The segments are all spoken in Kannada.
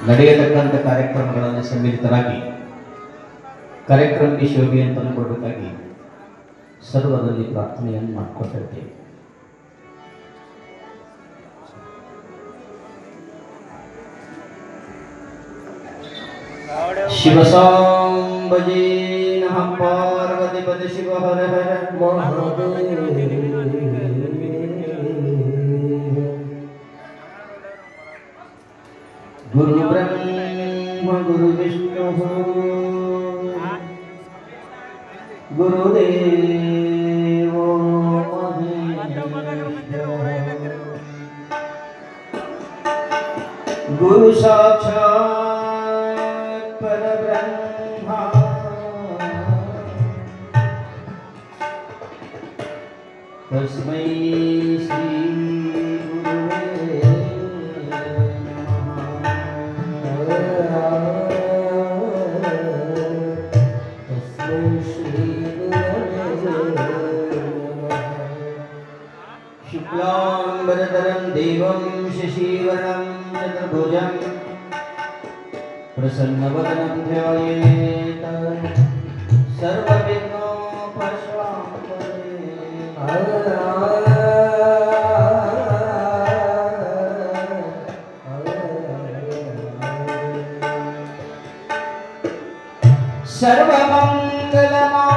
ನಡೆಯತಕ್ಕಂಥ ಕಾರ್ಯಕ್ರಮಗಳಲ್ಲಿ ಸಮ್ಮಿಲಿತರಾಗಿ ಕಾರ್ಯಕ್ರಮಕ್ಕೆ ಶೋಭೆಯನ್ನು ತಂದುಕೊಡಬೇಕಾಗಿ ಸರ್ವರಲ್ಲಿ ಪ್ರಾರ್ಥನೆಯನ್ನು ಮಾಡಿಕೊಳ್ತಾ ಇದ್ದೇವೆ. ಶಿವ ಸಾಂಬಜೇ ನಮಃ ಪಾರ್ವತಿಪತಿ ಶಿವ ಹರ ಹರ ಗುರು ಬ್ರಹ್ಮ ಗುರು ವಿಷ್ಣು ಗುರುದೇವೋ ಮಹೇಶ್ವರ ಗುರು ಸಾಕ್ಷಾತ್ ಪರಬ್ರಹ್ಮ ತಸ್ಮೈ ಶ್ರೀ शुक्लांबरधरं देवं शशिवर्णं चतुर्भुजं प्रसन्नवदनं ध्यायेत् सर्वविघ्नोपशान्तये.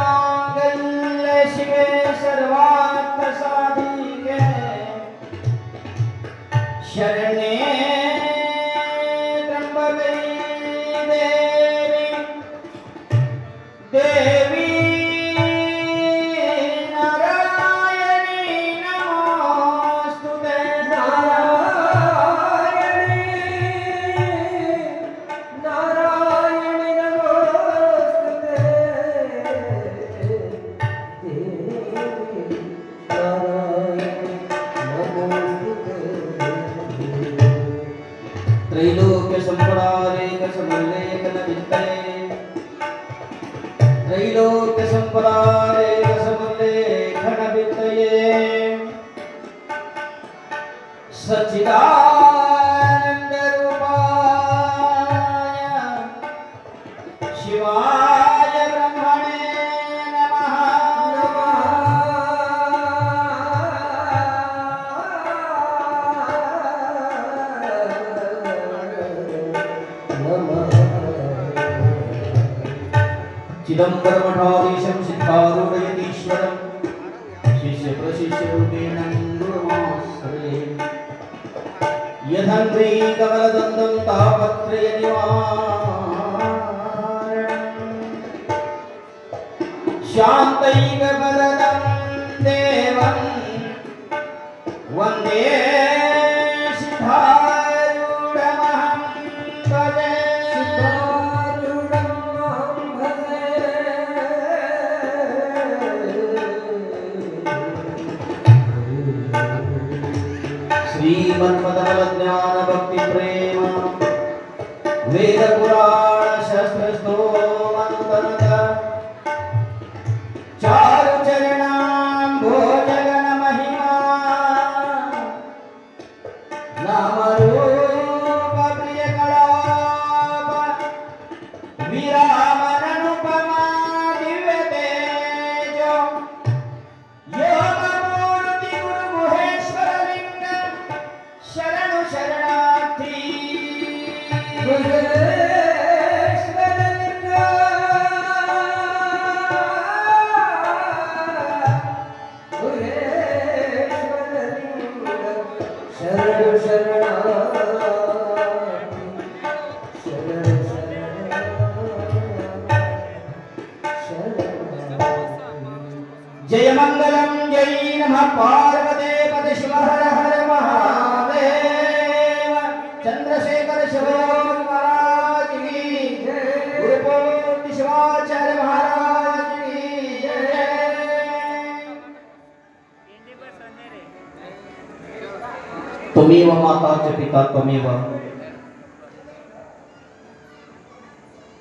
सर्वमंगलमांगल्ये शिवे सर्वार्थसाधिके शरण्ये त्र्यंबके देवी नारायणी नमोस्तुते. नारायणी नमोस्तुते त्रैलोक्य संपदारेक समलेखन वित्तये त्रैलोक्य संपदारेक समलेखन वित्तये सच्चिदानंद रूपाय शिवाय ब्रह्मणे नमः. चिदंबरमठाधीशं सिद्धारूढयतीश्वरं शिष्यप्रशिष्यरूपेण गुरुमाश्रये. यथान्त्री कमलदन्दं तापत्रयनिवारणं शान्तैकपदं देवं वन्दे सिद्धारूढमहं भजे. श्रीमन्मदबल ज्ञान भक्ति प्रेम वेद पुराण शास्त्र स्तोमन्तरत चारु चरणां भोजगण महिमा नाम रूप प्रिय कलाप विरामन अनुपमा दिव्य तेजो योगमूर्ति गुरु गुहेश्वर लिंग शरणु शरणार्थी गुहेश्वर लिंग गुहेश्वर लिंग शरणु शरणार्थी शरणु शरणार्थी. जय मंगलम जय नमः पार्वते पते शिव हर हर महादेव. चंद्रशेखर शिवयोगी महाराज की जय. गुरुपूर्ति शिवाचार्य महाराज की जय. त्वमेव माता च पिता त्वमेव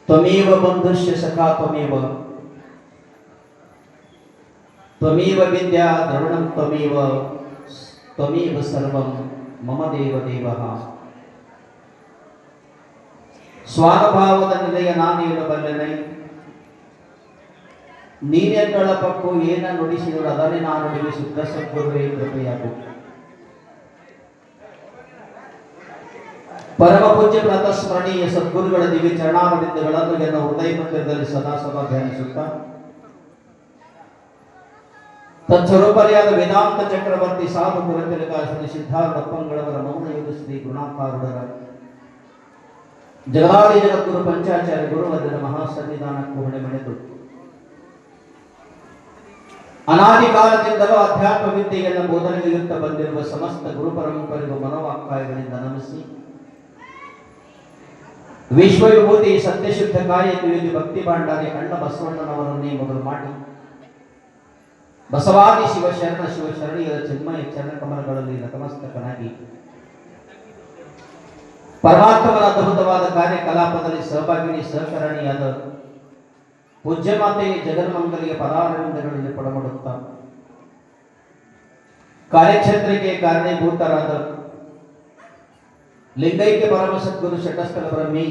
त्वमेव बन्धुश्च सखा त्वमेव त्वमेव विद्या द्रवणं त्वमेव त्वमेव सर्वं मम देव देवः. ಸ್ವಾನುಭಾವದ ನಿಲಯ ನಾನೇನು ಬಲ್ಲೆನೈ, ನೀನೆನ್ನೊಳಪಕ್ಕು ಏನ ನುಡಿಸಿದರು ಅದನ್ನೇ ನಾನು ನುಡಿಸುತ್ತ ಸದ್ಗುರುವೇ ಕೃಪೆಯಾಗು. ಪರಮ ಪೂಜ್ಯ ಪ್ರಾತಸ್ಮರಣೀಯ ಸದ್ಗುರುಗಳ ದಿವ್ಯ ಚರಣಾರವಿಂದಗಳನ್ನು ಎನ್ನ ಹೃದಯ ಮಂದಿರದಲ್ಲಿ ಸದಾ ಸದಾ ಧ್ಯಾನಿಸುತ್ತಾ ತತ್ಸ್ವರೂಪರಿಯಾದ ವೇದಾಂತ ಚಕ್ರವರ್ತಿ ಸಾಧು ಪುರಂದರಕ ಶ್ರೀ ಸಿದ್ಧಾರ್ಥಪ್ಪಂಗಳವರ ಮೌನಯುಗ ಶ್ರೀ ಗುಣಾಕಾರುಡರ ಜಗದಾದಿ ಜಗದ್ಗುರು ಪಂಚಾಚಾರ್ಯ ಗುರುವದರ ಮಹಾಸನ್ನಿಧಾನಕ್ಕೂ ಹೊಣೆ ಮಣಿದು ಅನಾದಿ ಕಾಲದಿಂದಲೂ ಅಧ್ಯಾತ್ಮ ವಿದ್ಯೆಯನ್ನು ಬೋಧನೆಗೆಯುತ್ತಾ ಬಂದಿರುವ ಸಮಸ್ತ ಗುರು ಪರಂಪರೆಗೂ ಮನೋವಾಕ್ಕಾಯಗಳಿಂದ ನಮಿಸಿ ವಿಶ್ವವಿಭೂತಿ ಸತ್ಯಶುದ್ಧ ಕಾರ್ಯದಲ್ಲಿ ಭಕ್ತಿ ಭಾಂಡಾರಿ ಅಣ್ಣ ಬಸವಣ್ಣನವರನ್ನೇ ಮೊದಲು ಮಾಡಿ ಬಸವಾದಿ ಶಿವಶರಣೀಯರ ಚಿನ್ಮಯ ಚರಣಕಮಲಗಳಲ್ಲಿ ನತಮಸ್ತಕನಾಗಿ ಪರಮಾತ್ಮನ ಅದ್ಭುತವಾದ ಕಾರ್ಯಕಲಾಪದಲ್ಲಿ ಸಹಭಾಗಿನಿ ಸಹಕರಣಿಯಾದ ಪೂಜ್ಯಮಾತೆ ಜಗನ್ಮಂಗಲಿಯ ಪದಾರವಿಂದಗಳಲ್ಲಿ ಪಡಮಾಡುತ್ತಾ ಕಾರ್ಯಕ್ಷೇತ್ರಕ್ಕೆ ಕಾರಣೀಭೂತರಾದ ಲಿಂಗೈಕ್ಯ ಪರಮ ಸದ್ಗುರು ಶಟಸ್ಥಲ ಬ್ರಹ್ಮಿ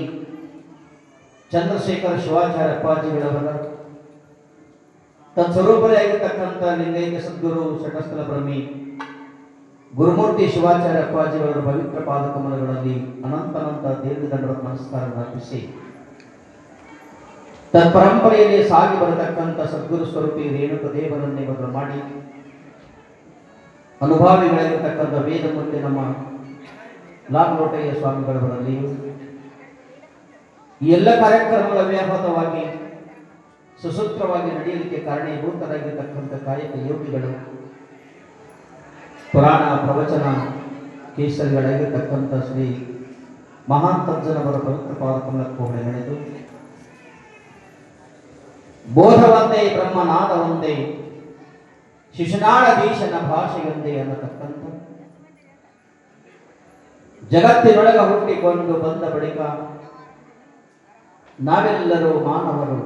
ಚಂದ್ರಶೇಖರ ಶಿವಾಚಾರ್ಯ ಅಪ್ಪಾಜಿಗಳವರ ತತ್ಸ್ವರೂಪರಾಗಿರ್ತಕ್ಕಂಥ ಲಿಂಗೈಕ್ಯ ಸದ್ಗುರು ಶಟಸ್ಥಲ ಬ್ರಹ್ಮಿ ಗುರುಮೂರ್ತಿ ಶಿವಾಚಾರ್ಯ ಅಪ್ಪಾಜಿಯವರ ಪವಿತ್ರ ಪಾದಕಮಲಗಳಲ್ಲಿ ಅನಂತ ದೀರ್ಘದಂಡ ನಮಸ್ಕಾರವನ್ನು ಅರ್ಪಿಸಿ ತತ್ಪರಂಪರೆಯಲ್ಲಿ ಸಾಗಿ ಬರತಕ್ಕಂಥ ಸದ್ಗುರು ಸ್ವರೂಪಿ ರೇಣುಕ ದೇವರನ್ನೇ ಮೊದಲು ಮಾಡಿ ಅನುಭಾವಿಗಳಾಗಿರ್ತಕ್ಕಂಥ ವೇದಮೂರ್ತಿ ನಮ್ಮ ಲಾಲ್ಕೋಟೆಯ ಸ್ವಾಮಿಗಳವರಲ್ಲಿಯೂ ಈ ಎಲ್ಲ ಕಾರ್ಯಕ್ರಮಗಳ ವ್ಯಾಪಕವಾಗಿ ಸುಸೂತ್ರವಾಗಿ ನಡೆಯಲಿಕ್ಕೆ ಕಾರಣೀಭೂತರಾಗಿರ್ತಕ್ಕಂಥ ಕಾಯಕ ಯೋಗಿಗಳು ಪುರಾಣ ಪ್ರವಚನ ಕೇಸರಿಗಳಾಗಿರ್ತಕ್ಕಂಥ ಶ್ರೀ ಮಹಾನ್ ತಜ್ಜನವರ ಪವಿತ್ರ ಪಾದಕಮಲಕ್ಕೂ ಹೊಣೆ ನಡೆದು ಬೋಧವಂತೆ ಬ್ರಹ್ಮನಾದವಂತೆ ಶಿಶುನಾಳಧೀಶನ ಭಾಷೆಯೊಂದೇ ಅನ್ನತಕ್ಕಂಥ ಜಗತ್ತಿನೊಳಗ ಹುಟ್ಟಿಕೊಂಡು ಬಂದ ಬಳಿಕ ನಾವೆಲ್ಲರೂ ಮಾನವರು,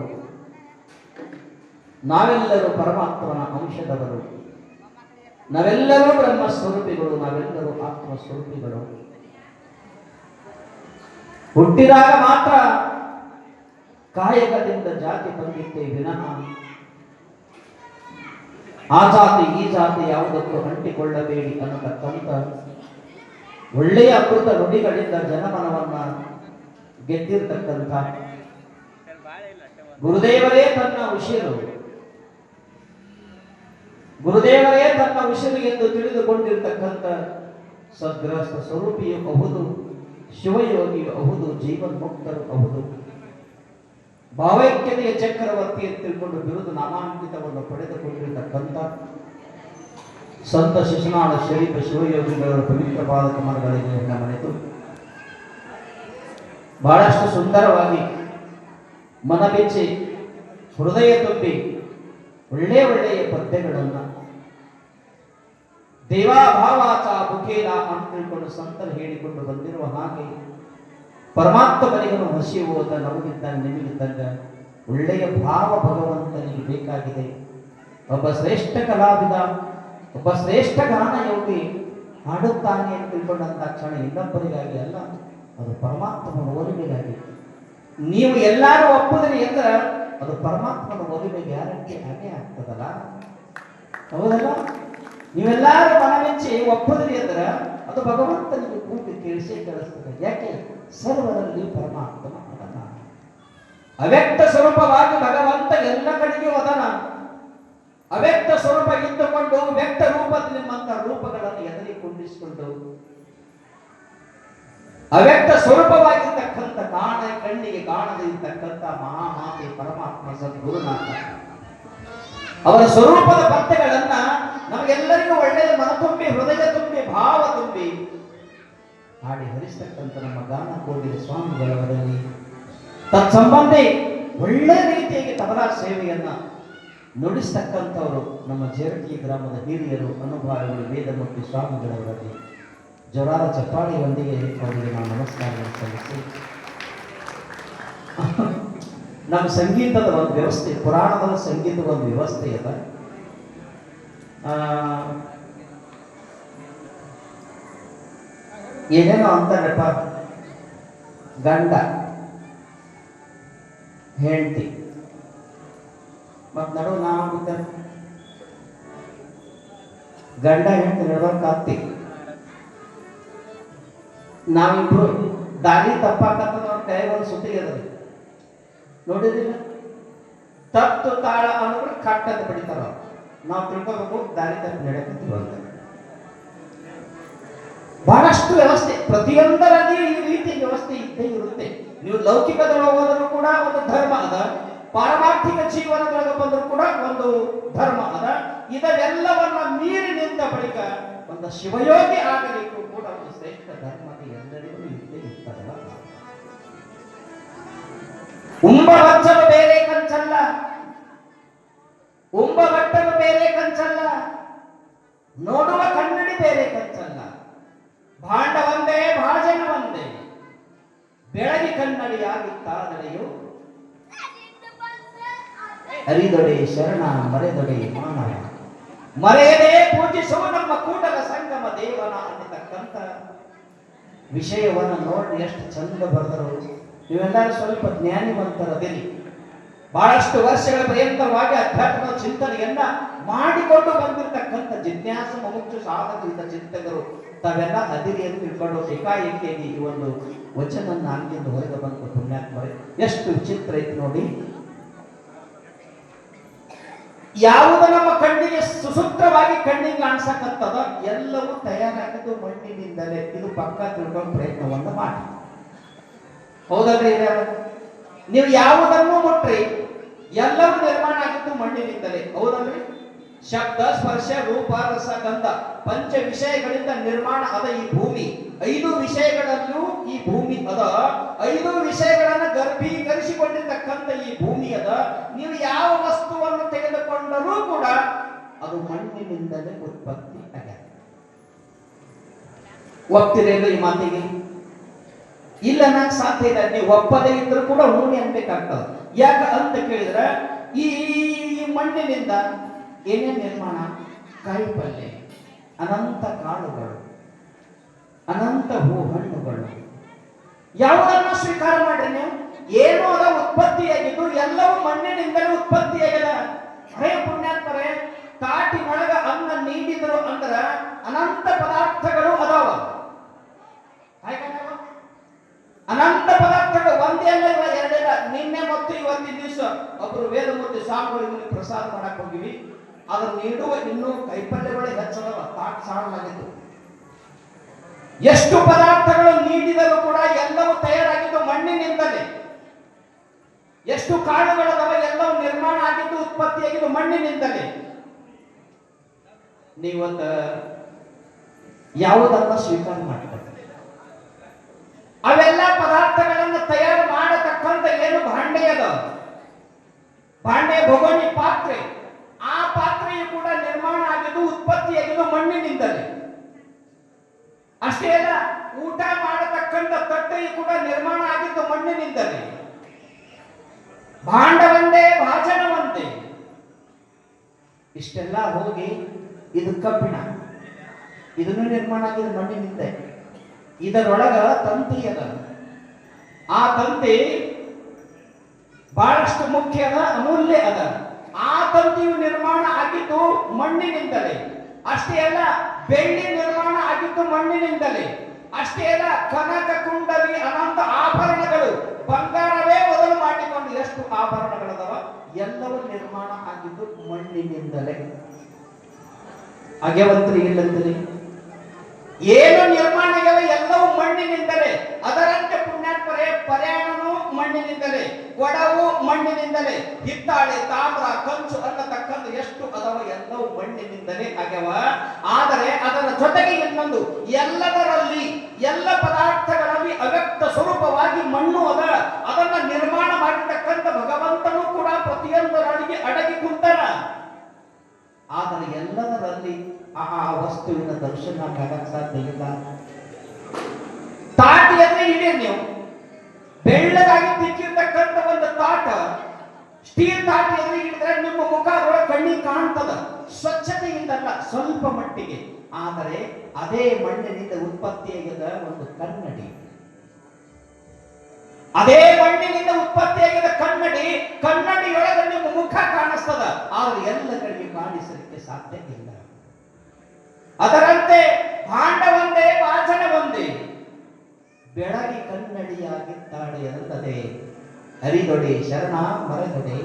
ನಾವೆಲ್ಲರೂ ಪರಮಾತ್ಮನ ಅಂಶದವರು, ನಾವೆಲ್ಲರೂ ಬ್ರಹ್ಮ ಸ್ವರೂಪಿಗಳು, ನಾವೆಲ್ಲರೂ ಆತ್ಮ ಸ್ವರೂಪಿಗಳು. ಹುಟ್ಟಿದಾಗ ಮಾತ್ರ ಕಾಯಕದಿಂದ ಜಾತಿ ಬಂದಿತ್ತೇ ವಿನಃ ಆ ಜಾತಿ ಈ ಜಾತಿ ಯಾವುದಕ್ಕೂ ಅಂಟಿಕೊಳ್ಳಬೇಡಿ ಅನ್ನತಕ್ಕಂಥ ಒಳ್ಳೆಯ ಅಮೃತ ನುಡಿಗಳಿಂದ ಜನಮನವನ್ನ ಗೆದ್ದಿರ್ತಕ್ಕಂಥ ಗುರುದೇವರೇ ತನ್ನ ಉಸಿರು, ಗುರುದೇವರೇ ತನ್ನ ಉಸಿರು ಎಂದು ತಿಳಿದುಕೊಂಡಿರ್ತಕ್ಕಂಥ ಸದ್ಗೃಹಸ್ಥ ಸ್ವರೂಪಿಯೂ ಅಹುದು, ಶಿವಯೋಗಿಯೂ ಅಹುದು, ಜೀವನ್ಮುಕ್ತರು ಅಹುದು, ಭಾವೈಕ್ಯತೆಯ ಚಕ್ರವರ್ತಿ ಎಂದು ತಿಳ್ಕೊಂಡು ಬಿರುದು ನಾಮಾಂಕಿತವನ್ನು ಪಡೆದುಕೊಂಡಿರ್ತಕ್ಕಂಥ ಸಂತ ಶಿಶುನಾಳ ಶರೀಫ ಶಿವಯೋಗಿಗಳವರ ಪವಿತ್ರ ಪಾದಕಮಲಗಳಿಗೆ ಮನೆತು ಬಹಳಷ್ಟು ಸುಂದರವಾಗಿ ಮನಬೆಚ್ಚಿ ಹೃದಯ ತುಂಬಿ ಒಳ್ಳೆಯ ಪದ್ಯಗಳನ್ನು ದೇವಾಭಾವಾಚ ಮುಖೇನ ಅಂತ ತಿಳ್ಕೊಂಡು ಸಂತರು ಹೇಳಿಕೊಂಡು ಬಂದಿರುವ ಹಾಗೆ ಪರಮಾತ್ಮನಿಗೂ ಹಸಿಯುವುದ ನಮಗಿದ್ದಂಗೆ ನಿಮಗಿದ್ದಂಗ ಒಳ್ಳೆಯ ಭಾವ ಭಗವಂತನಿಗೆ ಬೇಕಾಗಿದೆ. ಒಬ್ಬ ಶ್ರೇಷ್ಠ ಕಲಾವಿದ, ಒಬ್ಬ ಶ್ರೇಷ್ಠ ಗಾನ ಯೋಗಿ ಹಾಡುತ್ತಾನೆ ಅಂತ ತಿಳ್ಕೊಂಡಂತ ಕ್ಷಣ ಇನ್ನೊಬ್ಬರಿಗಾಗಿ ಅಲ್ಲ, ಅದು ಪರಮಾತ್ಮನ ಒಲಿಮೆಗಾಗಿ. ನೀವು ಎಲ್ಲರೂ ಒಪ್ಪುದ್ರಿ ಅಂದ್ರೆ ಅದು ಪರಮಾತ್ಮನ ಒಲಿಮೆ ಗ್ಯಾರಂಟಿ ಹಾಗೆ ಆಗ್ತದಲ್ಲ, ಹೌದಲ್ಲ? ನೀವೆಲ್ಲರೂ ಮನಮೆಚ್ಚಿ ಒಪ್ಪುದ್ರಿ ಅಂದ್ರೆ ಅದು ಭಗವಂತನಿಗೆ ಕೂಗಿ ಕೇಳಿಸ್ತದೆ. ಯಾಕೆ? ಸರ್ವರಲ್ಲಿ ಪರಮಾತ್ಮನ ಅದನ, ಅವ್ಯಕ್ತ ಸ್ವರೂಪವಾಗಿ ಭಗವಂತ ಎಲ್ಲ ಕಡೆಗೆ ಅದನ. ಅವ್ಯಕ್ತ ಸ್ವರೂಪ ಇದ್ದುಕೊಂಡು ವ್ಯಕ್ತ ರೂಪದಲ್ಲಿ ನಿಮ್ಮಂತ ರೂಪಗಳನ್ನು ಎದುರಿಕೊಂಡಿಸಿಕೊಂಡು ಅವ್ಯಕ್ತ ಸ್ವರೂಪವಾಗಿರ್ತಕ್ಕಂಥ ಕಣ್ಣಿಗೆ ಕಾಣದೇ ಇರ್ತಕ್ಕಂಥ ಮಹಾಮಾತೆ ಪರಮಾತ್ಮ ಸದ್ಗುರುನಾಥ ಅವರ ಸ್ವರೂಪದ ಪದ್ಯಗಳನ್ನ ನಮಗೆಲ್ಲರಿಗೂ ಒಳ್ಳೆಯ ಮನ ತುಂಬಿ ಹೃದಯ ತುಂಬಿ ಭಾವ ತುಂಬಿ ಹಾಡಿ ಹರಿಸ್ತಕ್ಕಂಥ ನಮ್ಮ ಗಾನ ಕೋಗಿಲೆ ಸ್ವಾಮಿಗಳವರಲ್ಲಿ ತತ್ಸಂಬಂಧಿ ಒಳ್ಳೆ ರೀತಿಯಾಗಿ ತಬಲಾ ಸೇವೆಯನ್ನ ನುಡಿಸ್ತಕ್ಕಂಥವರು ನಮ್ಮ ಜೇರಟಿ ಗ್ರಾಮದ ಹಿರಿಯರು, ಅನುಭಾವಿಗಳು, ವೇದಮೂರ್ತಿ ಸ್ವಾಮಿಗಳವರಲ್ಲಿ ಜೋರಾದ ಚಪ್ಪಾಳಿಯೊಂದಿಗೆ ಅವರಿಗೆ ನಾವು ನಮಸ್ಕಾರವನ್ನು ಸಲ್ಲಿಸಿ, ನಮ್ಮ ಸಂಗೀತದ ಒಂದು ವ್ಯವಸ್ಥೆ, ಪುರಾಣದ ಸಂಗೀತದ ಒಂದು ವ್ಯವಸ್ಥೆ ಅದ. ಏನೇನೋ ಅಂತಾರಪ್ಪ, ಗಂಡ ಹೆಂಡತಿ ಮತ್ ನಡು ನಾವು ಗಂಡ ಹೆಂಡತಿ ನಡ್ಬೇಕಾಗ್ತಿ. ನಾವಿಬ್ರು ದಾರಿ ತಪ್ಪಾಕತ್ತ ಕೈ ಒಂದು ಸುತ್ತಿಗೆ ಅದ ನೋಡಿದಿಲ್ಲ. ತಪ್ಪು ತಾಳ ಅನ್ನೋರು ಕಟ್ಟದ ಬಿಡ್ತಾರ. ನಾವು ತಿಳ್ಕೋಬೇಕು ದಾರಿ ತಪ್ಪು ನಡೆಯಕತ್ತೀವಿ ಅಂತ. ಬಹಳಷ್ಟು ವ್ಯವಸ್ಥೆ ಪ್ರತಿಯೊಂದರಲ್ಲಿ ಈ ರೀತಿ ವ್ಯವಸ್ಥೆ ಇದ್ದೇ ಇರುತ್ತೆ. ನೀವು ಲೌಕಿಕದೊಳಗೆ ಹೋದರೂ ಕೂಡ ಒಂದು ಧರ್ಮ ಅದ, ಪಾರಮಾರ್ಥಿಕ ಜೀವನದೊಳಗೆ ಬಂದರೂ ಕೂಡ ಒಂದು ಧರ್ಮ ಅದ. ಇದೆಲ್ಲವನ್ನ ಮೀರಿ ನಿಂತ ಬಳಿಕ ಒಂದು ಶಿವಯೋಗಿ ಆಗಲಿಕ್ಕೂ ಕೂಡ ಒಂದು ಶ್ರೇಷ್ಠ ಧರ್ಮದ ಎಲ್ಲರಿಗೂ ಇದ್ದೇ ಇರ್ತದಲ್ಲ. ಉಂಬ ಬಚ್ಚಲು ಬೇರೆ ಕಂಚಲ್ಲ, ಉಂಬ ಬಟ್ಟಲು ಬೇರೆ ಕಂಚಲ್ಲ, ನೋಡುವ ಕನ್ನಡಿ ಬೇರೆ ಕಂಚಲ್ಲ. ಭಾಂಡ ಒಂದೇ ಭಾಜನ ಒಂದೇ, ಬೆಳಗಿ ಕನ್ನಡಿಯಾಗಿತ್ತಾದರೆಯು ಅರಿದೊಡೆ ಶರಣ ಮರೆದೊಡೆ ಮಾನವ, ಮರೆಯದೇ ಪೂಜಿಸುವ ನಮ್ಮ ಕೂಡಲ ಸಂಗಮ ದೇವನ ಅನ್ನತಕ್ಕಂಥ ವಿಷಯವನ್ನು ನೋಡಿ ಎಷ್ಟು ಚಂದ ಬರೆದರು. ನೀವೆಲ್ಲರೂ ಸ್ವಲ್ಪ ಜ್ಞಾನಿವಂತರದಿರಿ. ಬಹಳಷ್ಟು ವರ್ಷಗಳ ಪರ್ಯಂತರವಾಗಿ ಅಧ್ಯಾತ್ಮ ಚಿಂತನೆಯನ್ನ ಮಾಡಿಕೊಂಡು ಬಂದಿರತಕ್ಕಂಥ ಜಿಜ್ಞಾಸ ಮುಮುಕ್ಷು ಸಾಧಕರಿದ್ದ ಚಿಂತಕರು ತಾವೆಲ್ಲ ಅದಿರಿ ಅಂತ ತಿಳ್ಕೊಂಡು ಏಕಾಏಕಿಯಾಗಿ ಈ ಒಂದು ವಚನ ಅಂಗಿಂದ ಹೊರಗೆ ಬಂದು ಪುಣ್ಯಾತ್ಮರೇ ಎಷ್ಟು ವಿಚಿತ್ರ ಐತಿ ನೋಡಿ. ಯಾವುದು ನಮ್ಮ ಕಣ್ಣಿಗೆ ಸುಸೂತ್ರವಾಗಿ ಕಣ್ಣಿಗೆ ಕಾಣಿಸಕತ್ತದ ಎಲ್ಲವೂ ತಯಾರಾಗಿದ್ದು ಮಣ್ಣಿನಿಂದಲೇ. ಇದು ಪಕ್ಕ ತಿಳ್ಕೊಂಡು ಪ್ರಯತ್ನವನ್ನು ಮಾಡಿ. ಹೌದಲ್ರಿ? ನೀವು ಯಾವುದನ್ನು ಮುಟ್ರಿ ಎಲ್ಲವೂ ನಿರ್ಮಾಣ ಆಗಿದ್ದು ಮಣ್ಣಿನಿಂದಲೇ. ಹೌದಲ್ರಿ? ಶಬ್ದ ಸ್ಪರ್ಶ ರೂಪ ರಸ ಗಂಧ ಪಂಚ ವಿಷಯಗಳಿಂದ ನಿರ್ಮಾಣ ಅದ ಈ ಭೂಮಿ. 5 ವಿಷಯಗಳಲ್ಲೂ ಈ ಭೂಮಿ ಅದ. 5 ವಿಷಯಗಳನ್ನು ಗರ್ಭೀಕರಿಸಿಕೊಂಡಿರ್ತಕ್ಕಂಥ ಈ ಭೂಮಿ ಅದ. ನೀವು ಯಾವ ವಸ್ತುವನ್ನು ತೆಗೆದುಕೊಂಡರೂ ಕೂಡ ಅದು ಮಣ್ಣಿನಿಂದಲೇ ಉತ್ಪತ್ತಿ ಆಗ್ಯದ. ಒಪ್ತಿರೇನು ಈ ಮಾತಿಗೆ? ಇಲ್ಲ, ನನಗೆ ಸಾಧ್ಯ ಇಲ್ಲ. ನೀವು ಒಪ್ಪದೇ ಇದ್ರೂ ಕೂಡ ಹೂಣಿ ಅನ್ಬೇಕಾಗ್ತದೆ. ಯಾಕ ಅಂತ ಕೇಳಿದ್ರೆ ಈ ಮಣ್ಣಿನಿಂದ ಏನೇನು ನಿರ್ಮಾಣ? ಕಾಯಿ ಪಲ್ಯ, ಅನಂತ ಕಾಳುಗಳು, ಅನಂತ ಹೂ ಹಣ್ಣುಗಳು. ಯಾವುದನ್ನು ಸ್ವೀಕಾರ ಮಾಡ್ರಿ ನೀವು, ಏನೋ ಅದ ಉತ್ಪತ್ತಿಯಾಗಿದ್ದು ಎಲ್ಲವೂ ಮಣ್ಣಿನಿಂದಲೇ ಉತ್ಪತ್ತಿಯಾಗದ. ಹರೇ ಪುಣ್ಯಾತ್ಮರೇ, ತಾಟಿನೊಳಗ ಅನ್ನ ನೀಡಿದ್ರು ಅಂದ್ರ ಅನಂತ ಪದಾರ್ಥಗಳು ಅದಾವ. ಅನಂತ ಪದಾರ್ಥಗಳು ಒಂದೇ ಅಲ್ಲ, ಎರಡೆಲ್ಲ. ನಿನ್ನೆ ಮತ್ತು ಇವತ್ತಿನ ದಿವಸ ಒಬ್ರು ವೇದಮೂರ್ತಿ ಸ್ವಾಮಿಗಳಿಗೆ ಪ್ರಸಾದ ಮಾಡಕ್ ಹೋಗಿವಿ. ಅದನ್ನು ನೀಡುವ ಇನ್ನೂ ಕೈಪಲ್ಯಗಳೇ ಹೆಚ್ಚದವ. ತಾಟ್ ಸಾಡಲಾಗಿತ್ತು. ಎಷ್ಟು ಪದಾರ್ಥಗಳು ನೀಡಿದರೂ ಕೂಡ ಎಲ್ಲವೂ ತಯಾರಾಗಿದ್ದು ಮಣ್ಣಿನಿಂದಲೇ. ಎಷ್ಟು ಕಾಳುಗಳದವ ಎಲ್ಲವೂ ನಿರ್ಮಾಣ ಆಗಿದ್ದು ಉತ್ಪತ್ತಿಯಾಗಿದ್ದು ಮಣ್ಣಿನಿಂದಲೇ. ನೀವೊಂದು ಯಾವುದನ್ನ ಸ್ವೀಕಾರ ಮಾಡ್ತಾರೆ, ಅವೆಲ್ಲ ಪದಾರ್ಥಗಳನ್ನು ತಯಾರು ಮಾಡತಕ್ಕಂಥ ಏನು ಭಾಂಡೆ ಅದ, ಭಾಂಡೆ ಭಗೋನಿ ಪಾತ್ರೆ, ಆ ಪಾತ್ರೆಯು ಕೂಡ ನಿರ್ಮಾಣ ಆಗಿದ್ದು ಉತ್ಪತ್ತಿಯಾಗಿದ್ದು ಮಣ್ಣಿನಿಂದಲೇ. ಅಷ್ಟೇ ಅಲ್ಲ, ಊಟ ಮಾಡತಕ್ಕಂಥ ತಟ್ಟೆಯು ಕೂಡ ನಿರ್ಮಾಣ ಆಗಿದ್ದು ಮಣ್ಣಿನಿಂದಲೇ. ಭಾಂಡವಂದೇ ಭಾಜನವಂತೆ. ಇಷ್ಟೆಲ್ಲ ಹೋಗಿ ಇದು ಕಬ್ಬಿಣ, ಇದನ್ನು ನಿರ್ಮಾಣ ಆಗಿದ್ದು ಮಣ್ಣಿನಿಂದ. ಇದರೊಳಗ ತಂತಿ ಅದ. ಆ ತಂತಿ ಬಹಳಷ್ಟು ಮುಖ್ಯ ಅದ, ಅಮೂಲ್ಯ ಅದ. ಆ ತಂತಿಯು ನಿರ್ಮಾಣ ಆಗಿದ್ದು ಮಣ್ಣಿನಿಂದಲೇ. ಅಷ್ಟೇ ಅಲ್ಲ, ಬೆಳ್ಳಿ ನಿರ್ಮಾಣ ಆಗಿದ್ದು ಮಣ್ಣಿನಿಂದಲೇ. ಅಷ್ಟೇ ಅಲ್ಲ, ಕನಕ ಕುಂಡಲಿ ಅನಂತ ಆಭರಣಗಳು, ಬಂಗಾರವೇ ಮೊದಲು ಮಾಡಿಕೊಂಡು ಎಷ್ಟು ಆಭರಣಗಳದವ ಎಲ್ಲವೂ ನಿರ್ಮಾಣ ಆಗಿದ್ದು ಮಣ್ಣಿನಿಂದಲೇ. ಅಗೆವಂತ್ರಿ ಇಲ್ಲಂತ್ರಿ ಏನು ನಿರ್ಮಾಣ ಎಲ್ಲವೂ ಮಣ್ಣಿನಿಂದಲೇ. ಅದರಂತೆ ಪುಣ್ಯಾತ್ಮರೇ, ಪರ್ಯಾಣನು ಮಣ್ಣಿನಿಂದಲೇ, ಕೊಡವು ಮಣ್ಣಿನಿಂದಲೇ, ಹಿತ್ತಾಳೆ, ತಾಮ್ರ, ಕಂಚು ಅನ್ನತಕ್ಕಂಥ ಎಷ್ಟು ಅದವ ಎಲ್ಲವೂ ಮಣ್ಣಿನಿಂದಲೇ ಆಗ್ಯವ. ಆದರೆ ಅದರ ಜೊತೆಗೆ ಇನ್ನೊಂದು, ಎಲ್ಲದರಲ್ಲಿ ಎಲ್ಲ ಪದಾರ್ಥಗಳಲ್ಲಿ ಅವ್ಯಕ್ತ ಸ್ವರೂಪವಾಗಿ ಮಣ್ಣು ಅದ. ಅದನ್ನ ನಿರ್ಮಾಣ ಮಾಡಿರ್ತಕ್ಕಂಥ ಭಗವಂತನು ಕೂಡ ಪ್ರತಿಯೊಂದರೊಳಗೆ ಅಡಗಿ ಕುಂತನ. ಆದರೆ ಎಲ್ಲದರಲ್ಲಿ ಆ ವಸ್ತುವಿನ ದರ್ಶನ ಆಗಕ್ಕೆ ಸಾಧ್ಯ ಇಲ್ಲ. ತಾಟಿ ಅಂದ್ರೆ ಹಿಡಿಯ ನೀವು ಬೆಳ್ಳಗಾಗಿ ತಿಕ್ಕಿರ್ತಕ್ಕಂಥ ಒಂದು ತಾಟ, ಸ್ಟೀಲ್ ತಾಟಿ ಎದುರು ಹಿಡಿದ್ರೆ ನಿಮ್ಮ ಮುಖ ಅದರೊಳಗೆ ಕಣ್ಣಿಗೆ ಕಾಣ್ತದ. ಸ್ವಚ್ಛತೆಯಿಂದಲ್ಲ, ಸ್ವಲ್ಪ ಮಟ್ಟಿಗೆ. ಆದರೆ ಅದೇ ಮಣ್ಣಿನಿಂದ ಉತ್ಪತ್ತಿಯಾಗಿದ್ದ ಒಂದು ಕನ್ನಡಿ, ಅದೇ ಮಣ್ಣು ಮಣ್ಣಿನಿಂದ ಉತ್ಪತ್ತಿಯಾಗಿದ್ದ ಕನ್ನಡಿ, ಕನ್ನಡಿಯೊಳಗೆ ನಿಮ್ಮ ಮುಖ ಕಾಣಿಸ್ತದ, ಆದ್ರೆ ಎಲ್ಲ ಕಡೆಗೆ ಕಾಣಿಸಲಿಕ್ಕೆ ಸಾಧ್ಯ ಇಲ್ಲ. ಅದರಂತೆ ಭಾಂಡ ಒಂದೇ, ವಾಚನ ಒಂದೇ, ಬೆಳಗಿ ಕನ್ನಡಿಯಾಗಿದ್ದಾಳೆ ಅಲ್ಲದೆ ಅರಿದೊಡೆ ಶರಣ ಮರೆದೊಡೆ.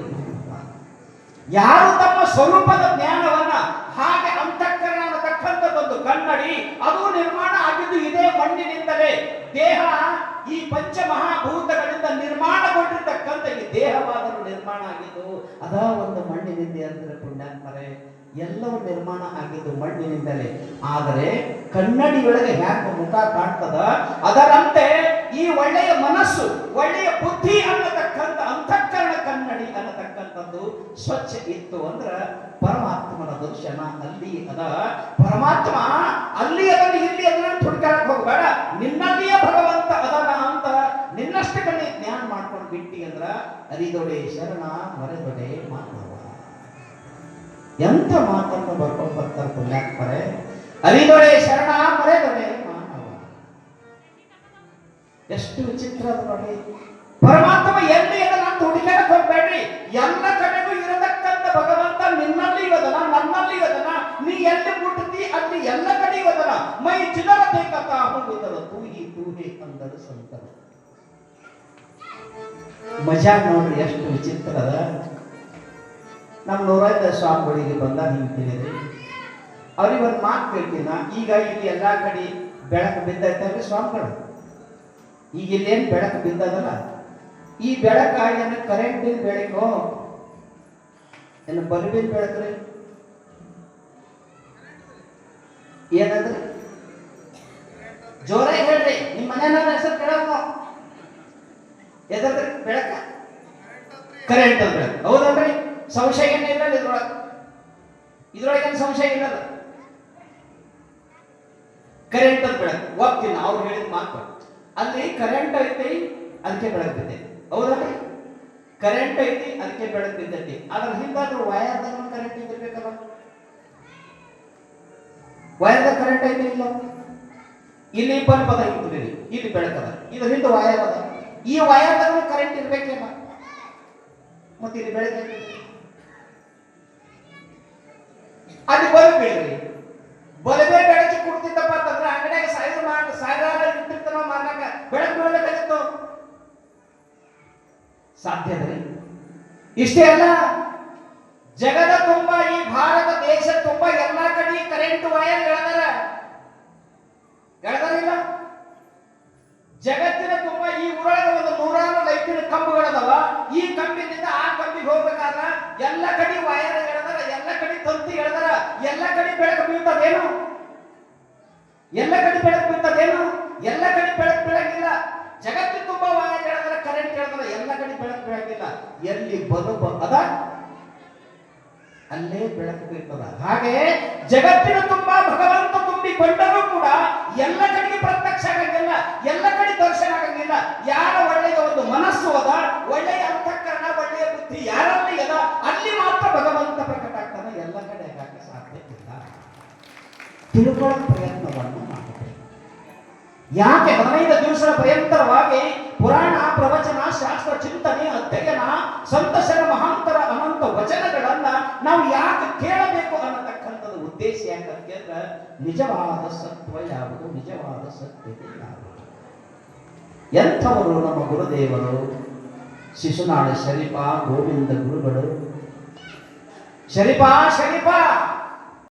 ಯಾರು ತಮ್ಮ ಸ್ವರೂಪದ ಜ್ಞಾನವನ್ನ ಹಾಗೆ ಅಂತಃಕರಣ ಅನ್ನತಕ್ಕಂಥದ್ದೊಂದು ಕನ್ನಡಿ, ಅದು ನಿರ್ಮಾಣ ಆಗಿದ್ದು ಇದೇ ಮಣ್ಣಿನಿಂದಲೇ. ದೇಹ ಈ ಪಂಚಮಹಾಭೂತಗಳಿಂದ ನಿರ್ಮಾಣಗೊಂಡಿರ್ತಕ್ಕಂಥ ಈ ದೇಹವಾದರೂ ನಿರ್ಮಾಣ ಆಗಿದ್ದು ಅದ ಒಂದು ಮಣ್ಣಿನಿಂದ ಅಂದ್ರೆ ಪುಣ್ಯಾತ್ಮರೇ, ಎಲ್ಲವೂ ನಿರ್ಮಾಣ ಆಗಿದ್ದು ಮಣ್ಣಿನಿಂದಲೇ. ಆದರೆ ಕನ್ನಡಿಯೊಳಗೆ ಹ್ಯಾಕೆ ಮುಖ ಕಾಣ್ತದ, ಅದರಂತೆ ಈ ಒಳ್ಳೆಯ ಮನಸ್ಸು, ಒಳ್ಳೆಯ ಬುದ್ಧಿ ಅನ್ನತಕ್ಕಂಥ ಅಂತಃಕರಣ ಕನ್ನಡಿ ಅನ್ನತಕ್ಕಂಥದ್ದು ಸ್ವಚ್ಛ ಇತ್ತು ಅಂದ್ರ ಪರಮಾತ್ಮನ ದರ್ಶನ ಅಲ್ಲಿ ಅದ. ಪರಮಾತ್ಮ ಅಲ್ಲಿ ಅದನ್ನು ಇಲ್ಲಿ ಅದನ್ನು ಹುಡುಕಾಡಕ್ ಹೋಗ್ಬೇಡ, ನಿನ್ನಲ್ಲಿಯೇ ಭಗವಂತ ಅದನ ಅಂತ ನಿನ್ನಷ್ಟು ಕಡೆ ಜ್ಞಾನ ಮಾಡ್ಕೊಂಡು ಬಿಟ್ಟಿ ಅಂದ್ರ ಅರಿದೊಡೆ ಶರಣ ಮರೆದೊಡೆ ಮಾನವ. ಎಂಥ ಮಾತನ್ನು ಬರ್ಕೊಂಡು ಬರ್ತಾರೆ ಪುಣ್ಯಾತ್ಮರೇ. ಅರಿದೊಡೆ ಶರಣ ಮರೆದೊಡೆ ಮಾನವ, ಎಷ್ಟು ವಿಚಿತ್ರ ಅದು ನೋಡಿ. ಪರಮಾತ್ಮ ಎಲ್ಲಿ ಅದನ್ನ ಹುಡುಕಾಡಕ್ ಹೋಗ್ಬೇಡ್ರಿ, ಎಲ್ಲ ಕಡೆಗೂ ಇರತಕ್ಕಂಥ ಭಗವಂತ ನಿನ್ನಲ್ಲಿ ಇವದನ, ನನ್ನಲ್ಲಿ ಇವದನ. ನೀ ಎಲ್ಲಿ ಮುಟ್ಟಿ ಅಲ್ಲಿ ಎಲ್ಲ ಕಡೆ ಇವದನ. ಮೈ ಚಿದರತೆ ಕಥಾ ಹೋಗುತ್ತದ ತೂಹಿ ತೂಹಿ ಅಂದರು ಸಂತರು. ಮಜಾ ನೋಡ್ರಿ ಎಷ್ಟು ವಿಚಿತ್ರ ಅದ. ನಮ್ಮ 105 ಸ್ವಾಮಿಗಳಿಗೆ ಬಂದಾಗ ಹಿಂಗೆ ತಿಳಿದ್ರಿ, ಅವ್ರಿಗೆ ಒಂದು ಮಾತು ಕೇಳ್ತೀನ. ಈಗ ಇಲ್ಲಿ ಎಲ್ಲಾ ಕಡೆ ಬೆಳಕು ಬಿದ್ದೈತಲ್ರಿ ಸ್ವಾಮಿಗಳು, ಈಗ ಇಲ್ಲೇನು ಬೆಳಕು ಬಿದ್ದದಲ್ಲ, ಈ ಬೆಳಕ ಏನು ಕರೆಂಟಿನ ಬೆಳಕು ಏನು ಬಲ್ಬಿನ ಬೆಳಕ್ರಿ? ಏನಂದ್ರಿ? ಜೋರಾಗಿ ಹೇಳ್ರಿ, ನಿಮ್ಮ ಮನೆ ಹೆಸರು ಕೇಳೋದು ಎದ್ರಿ? ಬೆಳಕ ಕರೆಂಟ್ ಅಂತ ಬೆಳಕು, ಹೌದಲ್ರಿ? ಸಂಶಯ ಏನಿಲ್ಲ ಇದ್ರೊಳಗೇನು ಸಂಶಯ ಇಲ್ಲದ. ಕರೆಂಟ್ ಅಂತ ಬೆಳಕು ಹೋಗ್ತೀನಿ, ಅವ್ರು ಹೇಳಿದ ಮಾತು. ಅಲ್ಲಿ ಕರೆಂಟ್ ಐತಿ ಅದಕ್ಕೆ ಬೆಳಕು ಬಿದ್ದೈತಿ, ಹೌದಲ್ರಿ? ಕರೆಂಟ್ ಐತಿ ಅದಕ್ಕೆ ಬೆಳಕು ಬಿದ್ದೈತಿ. ಅದ್ರ ಹಿಂದಾದ್ರೂ ವಯರ್ದಾಗ ಕರೆಂಟ್ ಇರ್ಬೇಕಲ್ಲ, ವಯರ್ದಾಗ ಕರೆಂಟ್ ಐತಿ ಇಲ್ಲ? ಇಲ್ಲಿ ಬಲ್ಬ್ ಅದ ಇಟ್ಟಿರಿ, ಇಲ್ಲಿ ಬೆಳಕದ, ಇದ್ರ ಹಿಂದೆ ವಯರ್ ಅದ, ಈ ವಯರ್ದಾಗ ಕರೆಂಟ್ ಇರ್ಬೇಕಲ್ಲ, ಮತ್ತೆ ಇಲ್ಲಿ ಬೆಳಕು ಅಲ್ಲಿ ಬಲ್ಬ್ ಬೇಡ್ರಿ. ಬಲ್ಬೇ ಬೆಳಕಿ ಕೊಡ್ತಿದ್ದಪ್ಪ ಅಂತಂದ್ರೆ ಅಂಗಡಿಯಾಗ ಸಾವಿರಾರು ಇಟ್ಟಿರ್ತಾನ ಮಾರ್ನಾಗ ಬೆಳಕು ಬೀಳಬೇಕಾಗಿತ್ತು, ಸಾಧ್ಯದ್ರಿ? ಇಷ್ಟೇ ಅಲ್ಲ, ಜಗದ ತುಂಬ ಈ ಭಾರತ ದೇಶ ತುಂಬ ಎಲ್ಲಾ ಕಡೆ ಕರೆಂಟ್ ವೈರ್ ಎಳೆದಾರಿಲ್ಲ. ಜಗತ್ತಿನ ತುಂಬ ಈ ಊರೊಳಗೆ ಒಂದು 100 ಲೈಟಿನ ಕಂಬಗಳದವ. ಈ ಕಂಬಿನಿಂದ ಆ ಕಂಬಿಗೆ ಹೋಗ್ಬೇಕಾದ್ರ ಎಲ್ಲ ಕಡೆ ವೈರ್ ಎಳೆದಾರ, ಎಲ್ಲ ಕಡೆ ತಂತಿ ಎಳೆದಾರ, ಎಲ್ಲ ಕಡೆ ಬೆಳಕು ಬೀಳ್ತದೇನು? ಎಲ್ಲ ಕಡೆ ಬೆಳಕು ಬೀಳ್ತದೇನು? ಎಲ್ಲ ಕಡೆ ಬೆಳಕು ಬೀಳಂಗಿಲ್ಲ. ಜಗತ್ತಿನ ತುಂಬ ವೈರ್ ಎಳೆದಾರ, ಕರೆಂಟ್ ಎಳೆದಾರ, ಎಲ್ಲ ಕಡೆ ಬೆಳಕು ಬೀಳಂಗಿಲ್ಲ. ಎಲ್ಲಿ ಬಲ್ಬ್ ಅದ ಅಲ್ಲೇ ಬೆಳಕು ಬೀಳ್ತದ. ಹಾಗೆ ಜಗತ್ತಿನ ತುಂಬಾ ಭಗವಂತ ತುಂಬಿಕೊಂಡರೂ ಕೂಡ ಎಲ್ಲ ಕಡೆಗೆ ಪ್ರತ್ಯಕ್ಷ ಆಗಂಗಿಲ್ಲ, ಎಲ್ಲ ಕಡೆ ದರ್ಶನ ಆಗಂಗಿಲ್ಲ. ಯಾರ ಒಳ್ಳೆಯ ಒಂದು ಮನಸ್ಸು ಅದ, ಒಳ್ಳೆಯ ಅಂತಃಕರಣ, ಒಳ್ಳೆಯ ಬುದ್ಧಿ ಯಾರಲ್ಲಿ ಅದ, ಅಲ್ಲಿ ಮಾತ್ರ ಭಗವಂತ ಪ್ರಕಟ ಆಗ್ತಾನೆ. ಎಲ್ಲ ಕಡೆ ಆಗಕ್ಕೆ ಸಾಧ್ಯ ಇಲ್ಲ. ತಿಳ್ಕೊಳ್ಳೋ ಪ್ರಯತ್ನವನ್ನು ಮಾಡಬೇಕು. ಯಾಕೆ 15 ದಿವಸದ ಪರ್ಯಂತರವಾಗಿ ಪುರಾಣ, ಪ್ರವಚನ, ಶಾಸ್ತ್ರ ಚಿಂತನೆ, ಅಧ್ಯಯನ, ಸಂತಸರ ಮಹಾಂತರ ಅನಂತ ವಚನಗಳನ್ನ ನಾವು ಯಾಕೆ ಕೇಳಬೇಕು ಅನ್ನತಕ್ಕಂಥದ್ದು ಉದ್ದೇಶ. ಯಾಕಂದ್ರೆ ನಿಜವಾದ ಸತ್ವ ಯಾವುದು, ನಿಜವಾದ ಸತ್ಯತೆ ಯಾವುದು? ಎಂಥವರು ನಮ್ಮ ಗುರುದೇವರು ಶಿಶುನಾಳ ಶರೀಫ ಗೋವಿಂದ ಗುರುಗಳು. ಶರೀಫ